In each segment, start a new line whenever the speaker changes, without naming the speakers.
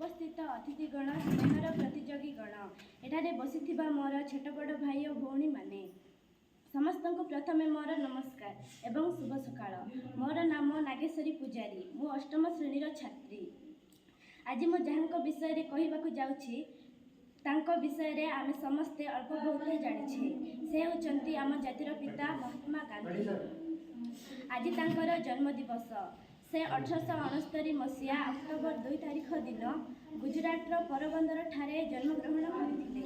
उपस्थित अतिथिगण स्नेहर प्रतियोगीगण एठारे बसिथिबा मोर छोट बड़ भाई और भौणी माने समस्त को प्रथमे मोर नमस्कार एवं शुभ सकाळ। मोर नाम नागेश्वरी पूजारी। मु अष्टम श्रेणीर छात्री। आज मु जहांको विषय रे कहिबाकु जाउछि तांको विषय रे आमे समस्ते अल्प बहुत जानिछे। से होचंती आम जातिर पिता महात्मा गांधी। आज तांकर जन्म दिवस। से 1869 मसीहा अक्टोबर 2 तारिख दिन गुजरातर पोरबंदर ठारे जन्मग्रहण करथिले।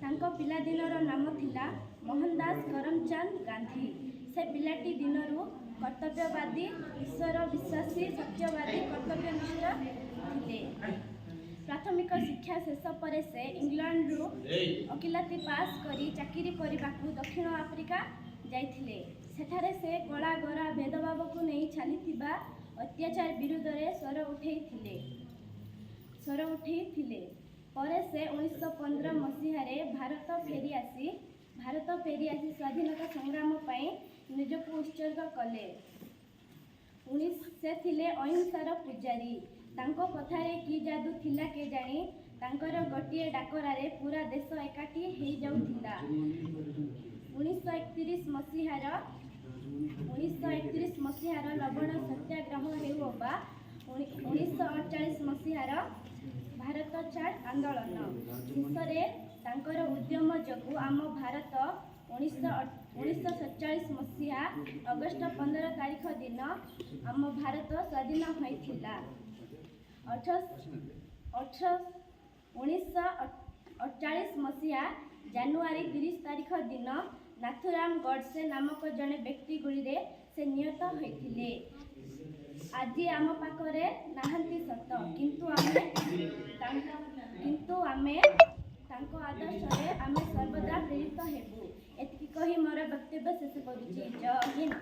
तांको पिलादिनर नाम थिला मोहनदास करमचंद गांधी। से पिलाटी दिनरू कर्तव्यवादी, ईश्वर विश्वासी, सत्यवादी, कर्तव्यनिष्ठ थिले। प्राथमिक शिक्षा शेष पर से इंग्लैंड रु वकिलाती पास करी चाकरी करने दक्षिण आफ्रिका जाइथिले। सेठारे से कला गोरा भेदभाव को नहीं चलीथिबा अत्याचार विरुद्ध रे स्वर उठैथिले। परे से 1915 मसीह रे भारत फेरी आसी स्वाधीनता संग्राम पई निजको उत्सर्ग कले। से थिले अहिंसार पूजारी। तांको कथारे की जादू थिला के जानी तांकर गोटिए डाकरारे पूरा देश एकाठी हेई जाउथिला। 1931 मसीहार लवण सत्याग्रह हेउ बा 1948 मसीहार भारत छाड़ आंदोलन शेषरे तांकर उद्यम जोगु आम भारत 1947 मसीहा अगस्ट 15 तारिख दिन आम भारत स्वाधीन होइथिला। 1948 मसीहा जानुआरी 30 तारिख दिन नाथुराम गडसे नामक जड़े व्यक्ति गुड़ी से निहत होइथिले। आज आम पाखरे नाहंती सत किंतु आमे तांको आदर्श आमे सर्वदा प्रेरित हेबु। एतिकी कही मोर वक्तव्य शेष करुछि। जय हिंद।